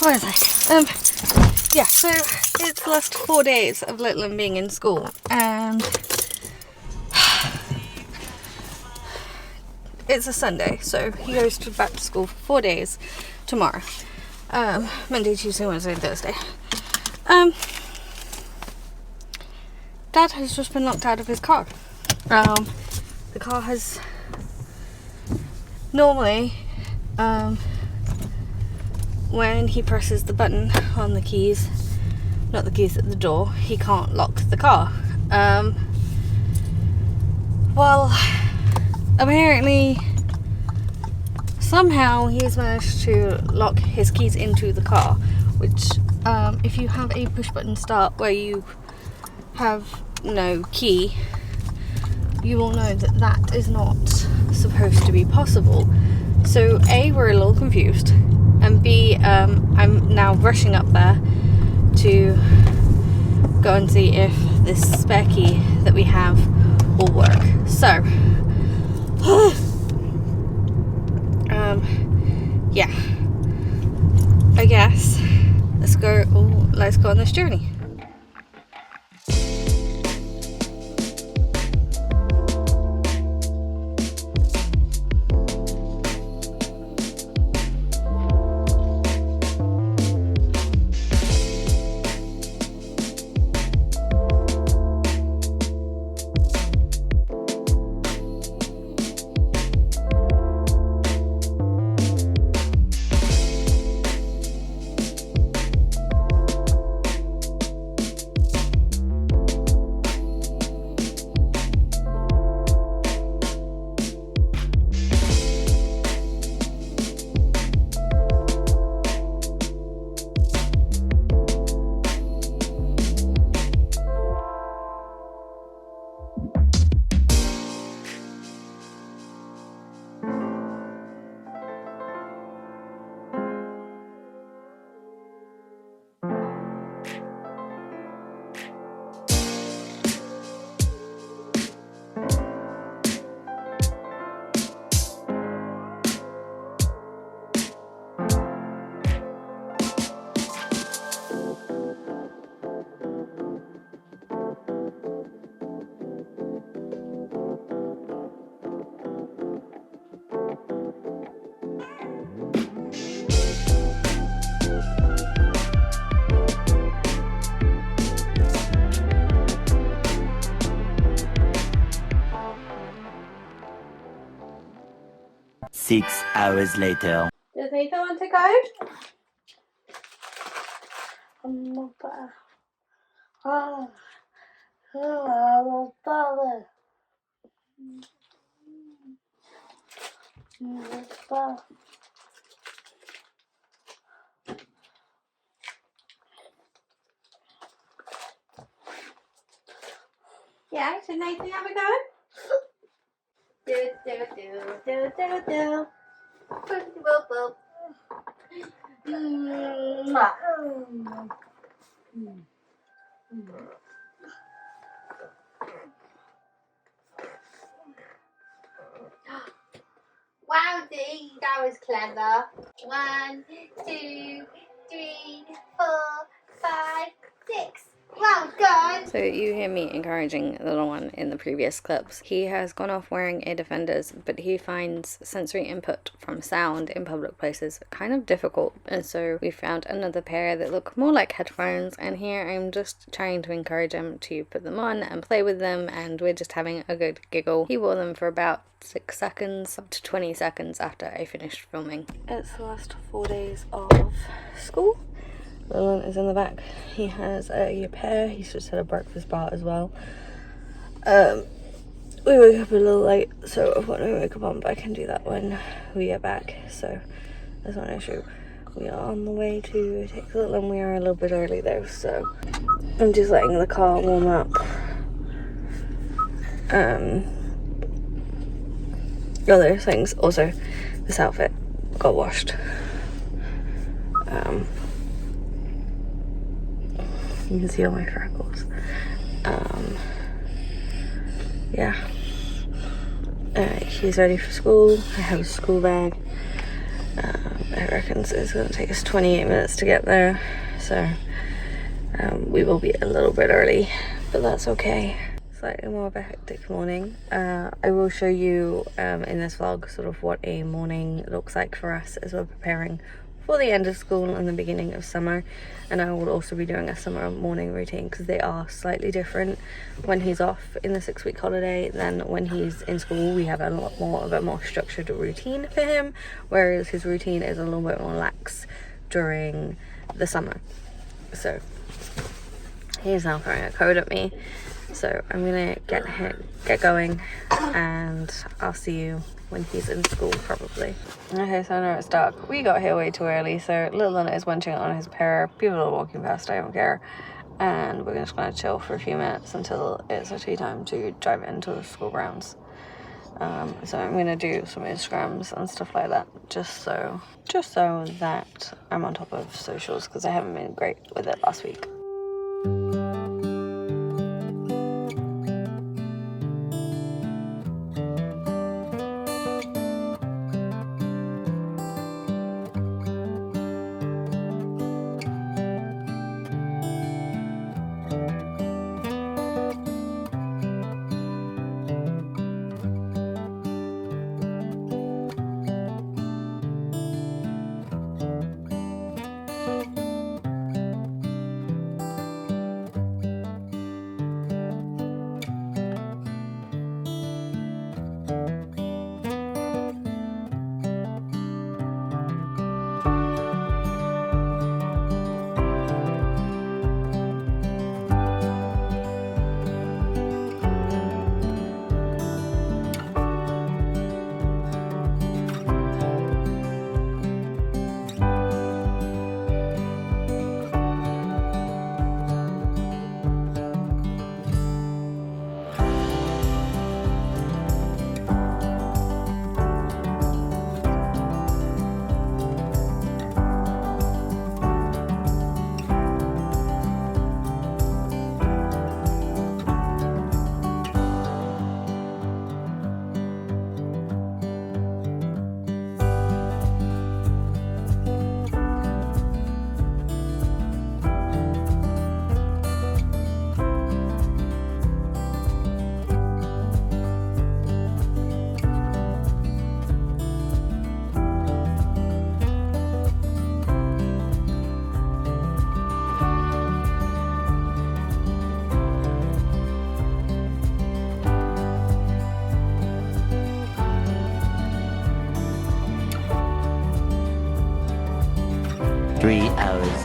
what was I? Yeah, so it's the last 4 days of Littleton being in school, and it's a Sunday, so he goes back to school for 4 days tomorrow. Monday, Tuesday, Wednesday, and Thursday. Dad has just been locked out of his car. The car has normally, when he presses the button on the keys, not the keys at the door, he can't lock the car. Well, apparently, somehow he's managed to lock his keys into the car, which, if you have a push button start where you have no key, you will know that that is not supposed to be possible. So A, we're a little confused, and B, I'm now rushing up there to go and see if this spare key that we have will work. So yeah, I guess let's go on this journey. Six hours later. Does Nathan want to go? Yeah, should Nathan have a go? Do. Boop, boop. Wowzy, that was clever. 1, 2, 3, 4, 5, 6. Well done! So you hear me encouraging the little one in the previous clips. He has gone off wearing a Defenders, but he finds sensory input from sound in public places kind of difficult, and so we found another pair that look more like headphones, and here I'm just trying to encourage him to put them on and play with them, and we're just having a good giggle. He wore them for about 6 seconds up to 20 seconds after I finished filming. It's the last 4 days of school. Littleton is in the back. He has a pair. He's just had a breakfast bar as well. We woke up a little late, so I've got no makeup on, but I can do that when we get back, so that's not an issue. We are on the way to take Littleton. We are a little bit early though, so I'm just letting the car warm up. Other things. Also, this outfit got washed. You can see all my freckles. Yeah. He's ready for school. I have a school bag. I reckon it's going to take us 28 minutes to get there, so we will be a little bit early, but that's okay. Slightly more of a hectic morning. I will show you in this vlog sort of what a morning looks like for us as we're preparing for the end of school and the beginning of summer, and I will also be doing a summer morning routine because they are slightly different when he's off in the 6-week holiday than when he's in school. We have a lot more of a more structured routine for him, whereas his routine is a little bit more lax during the summer. So he's now throwing a code at me, so I'm gonna get going, and I'll see you when he's in school probably. Okay, so I know it's dark. We got here way too early, so little Luna is wenching on his pair. People are walking past, I don't care. And we're just gonna chill for a few minutes until it's actually time to drive into the school grounds. So I'm gonna do some Instagrams and stuff like that, just so that I'm on top of socials, because I haven't been great with it last week.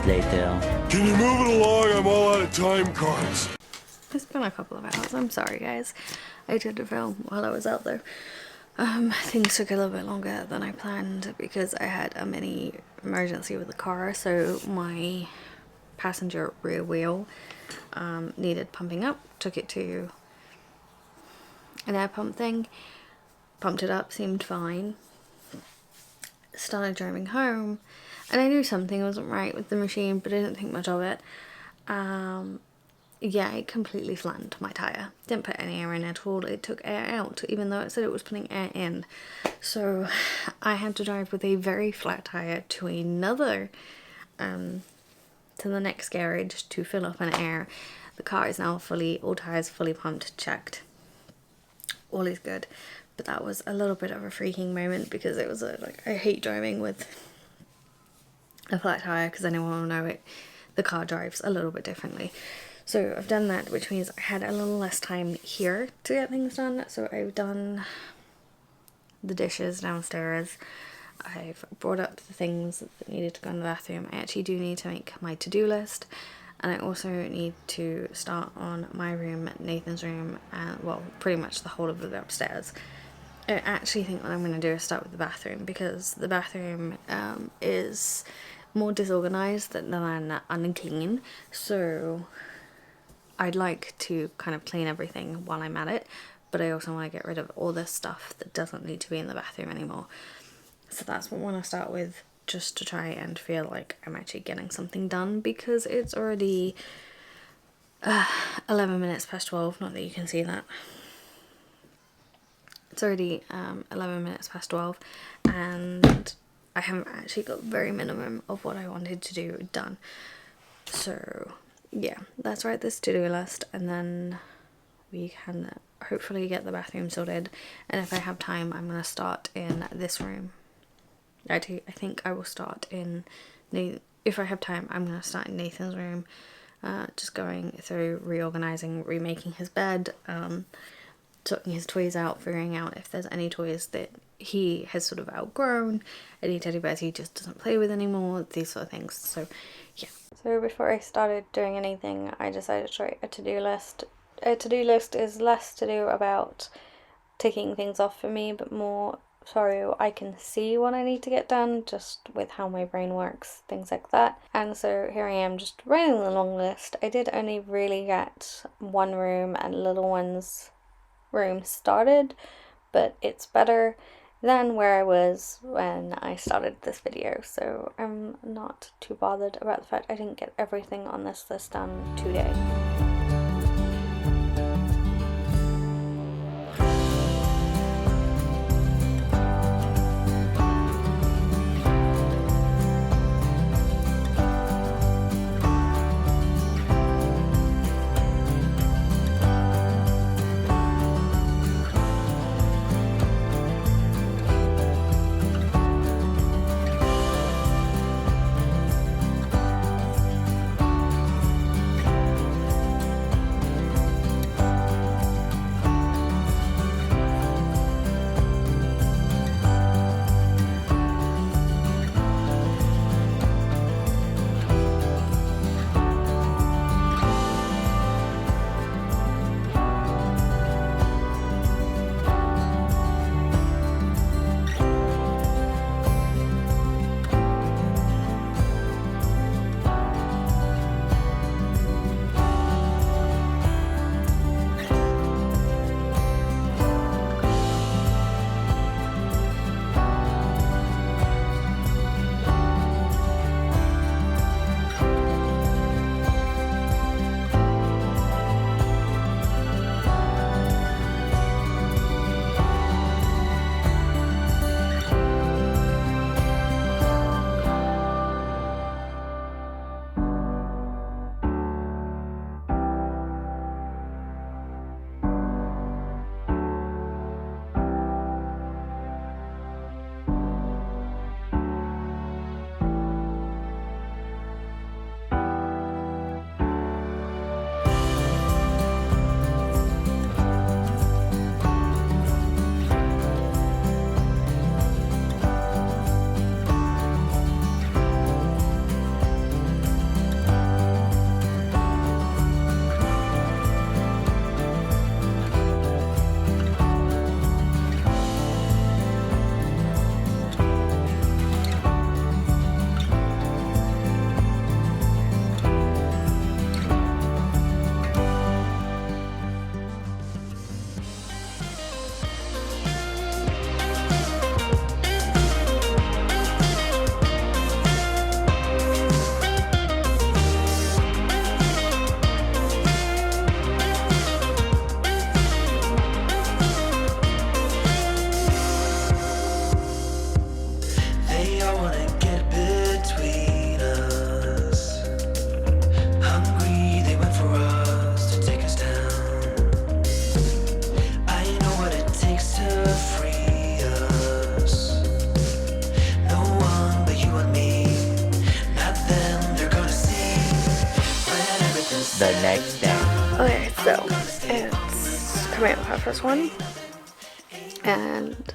Later. Can you move it along? I'm all out of time cards. It's been a couple of hours. I'm sorry, guys. I did a film while I was out there. Things took a little bit longer than I planned because I had a mini emergency with the car. So my passenger rear wheel needed pumping up. Took it to an air pump thing. Pumped it up, seemed fine. Started driving home. And I knew something wasn't right with the machine, but I didn't think much of it. Yeah, it completely flattened my tyre. Didn't put any air in at all. It took air out, even though it said it was putting air in. So I had to drive with a very flat tyre to another, to the next garage to fill up on air. The car is now all tyres fully pumped, checked. All is good. But that was a little bit of a freaking moment because it was I hate driving with a flat tire, because anyone will know it. The car drives a little bit differently. So I've done that, which means I had a little less time here to get things done. So I've done the dishes downstairs. I've brought up the things that needed to go in the bathroom. I actually do need to make my to-do list, and I also need to start on my room, Nathan's room, and well, pretty much the whole of the upstairs. I actually think what I'm going to do is start with the bathroom, because the bathroom is more disorganized than unclean, so I'd like to kind of clean everything while I'm at it, but I also want to get rid of all this stuff that doesn't need to be in the bathroom anymore. So that's what I want to start with, just to try and feel like I'm actually getting something done, because it's already 11 minutes past 12, not that you can see that. It's already 11 minutes past 12, and I haven't actually got the very minimum of what I wanted to do done. So yeah, let's write this to-do list, and then we can hopefully get the bathroom sorted. And if I have time, I'm going to start in this room. I think I will start in if I have time, I'm going to start in Nathan's room, just going through reorganizing, remaking his bed, sorting his toys out, figuring out if there's any toys that he has sort of outgrown, any teddy bears he just doesn't play with anymore, these sort of things. So yeah. So before I started doing anything, I decided to write a to-do list. A to-do list is less to do about ticking things off for me, but more so I can see what I need to get done, just with how my brain works, things like that. And so here I am just writing the long list. I did only really get one room and little one's room started, but it's better than where I was when I started this video, so I'm not too bothered about the fact I didn't get everything on this list done today. The next day. Okay, so it's coming up our first one, and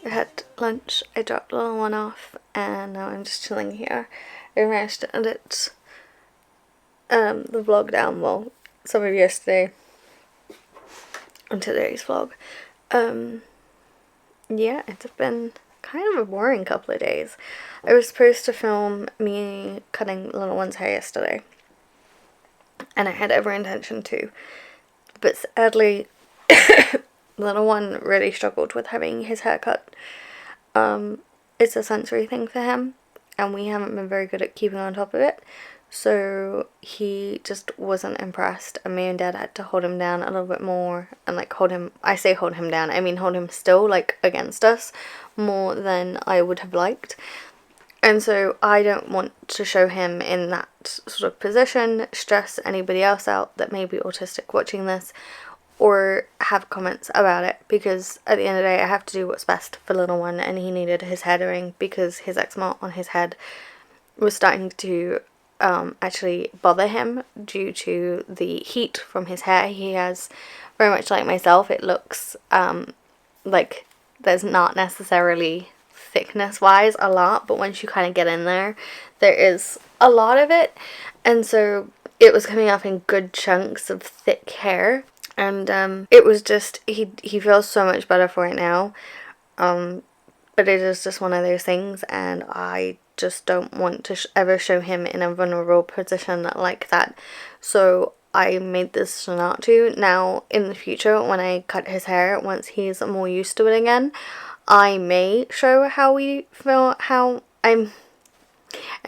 I had lunch. I dropped the little one off, and now I'm just chilling here. I managed to edit the vlog down, well, some of yesterday and today's vlog. Yeah, it's been kind of a boring couple of days. I was supposed to film me cutting the little one's hair yesterday, and I had every intention to, but sadly little one really struggled with having his hair cut. It's a sensory thing for him, and we haven't been very good at keeping on top of it, so he just wasn't impressed, and me and Dad had to hold him down a little bit more, and like hold him, I say hold him down, I mean hold him still, like against us, more than I would have liked. And so I don't want to show him in that sort of position, stress anybody else out that may be autistic watching this, or have comments about it, because at the end of the day I have to do what's best for little one, and he needed his hair doing because his eczema on his head was starting to actually bother him due to the heat from his hair. He has, very much like myself, it looks like there's not necessarily thickness wise a lot, but once you kind of get in there is a lot of it, and so it was coming off in good chunks of thick hair, and it was just, he feels so much better for it now, but it is just one of those things, and I just don't want to ever show him in a vulnerable position like that. So I made this not to. Now in the future, when I cut his hair, once he's more used to it again, I may show how we film, I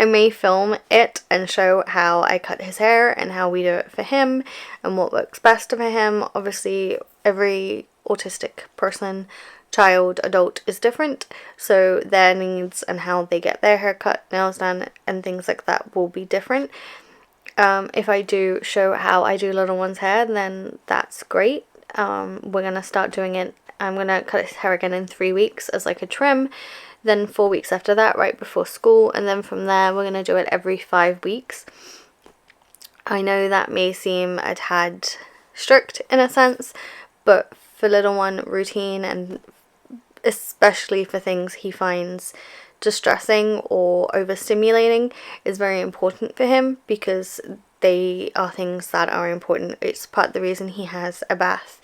may film it and show how I cut his hair and how we do it for him and what works best for him. Obviously every autistic person, child, adult is different, so their needs and how they get their hair cut, nails done and things like that will be different. If I do show how I do little one's hair, then that's great. We're gonna start doing it. I'm gonna cut his hair again in 3 weeks as like a trim, then 4 weeks after that right before school, and then from there we're gonna do it every 5 weeks. I know that may seem a tad strict in a sense, but for little one, routine, and especially for things he finds distressing or overstimulating, is very important for him, because they are things that are important. It's part of the reason he has a bath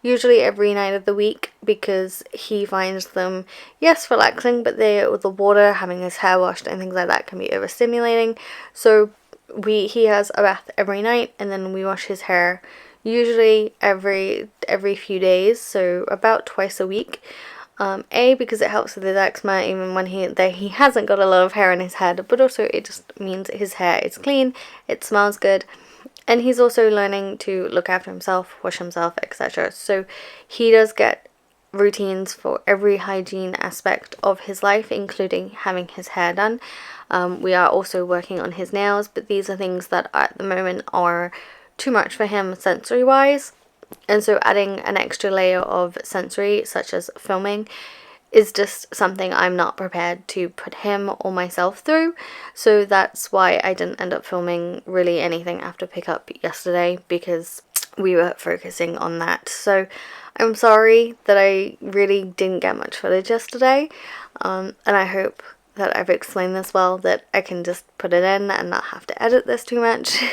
usually every night of the week, because he finds them, yes, relaxing, but the water, having his hair washed and things like that can be overstimulating. So he has a bath every night, and then we wash his hair usually every few days, so about twice a week. Because it helps with his eczema even when he hasn't got a lot of hair in his head, but also it just means his hair is clean, it smells good, and he's also learning to look after himself, wash himself, etc. So he does get routines for every hygiene aspect of his life, including having his hair done. We are also working on his nails, but these are things that at the moment are too much for him sensory wise. And so adding an extra layer of sensory, such as filming, is just something I'm not prepared to put him or myself through. So that's why I didn't end up filming really anything after pickup yesterday, because we were focusing on that. So I'm sorry that I really didn't get much footage yesterday, and I hope that I've explained this well, that I can just put it in and not have to edit this too much.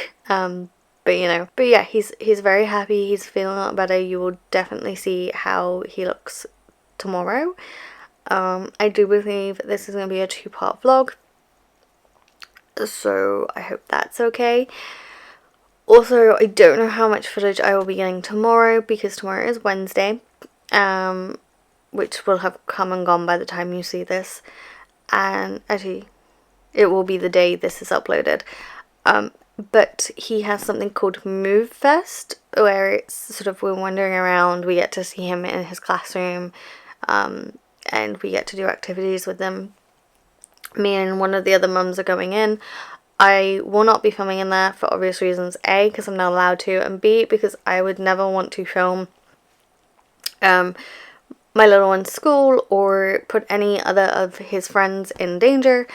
But yeah, he's very happy, he's feeling a lot better. You will definitely see how he looks tomorrow. I do believe this is going to be a 2-part vlog, so I hope that's okay. Also, I don't know how much footage I will be getting tomorrow, because tomorrow is Wednesday, which will have come and gone by the time you see this, and actually it will be the day this is uploaded. But he has something called Move Fest, where it's sort of, we're wandering around, we get to see him in his classroom, and we get to do activities with them. Me and one of the other mums are going in. I will not be filming in there for obvious reasons. A, because I'm not allowed to, and B, because I would never want to film my little one's school or put any other of his friends in danger.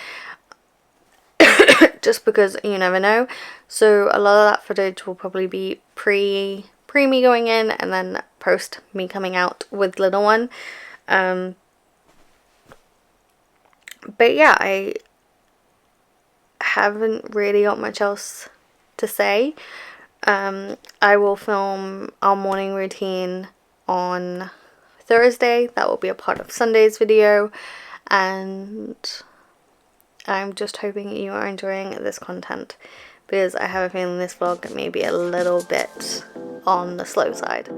Just because you never know. So a lot of that footage will probably be pre me going in, and then post me coming out with little one. But yeah, I haven't really got much else to say. I will film our morning routine on Thursday. That will be a part of Sunday's video, and I'm just hoping you are enjoying this content, because I have a feeling this vlog may be a little bit on the slow side.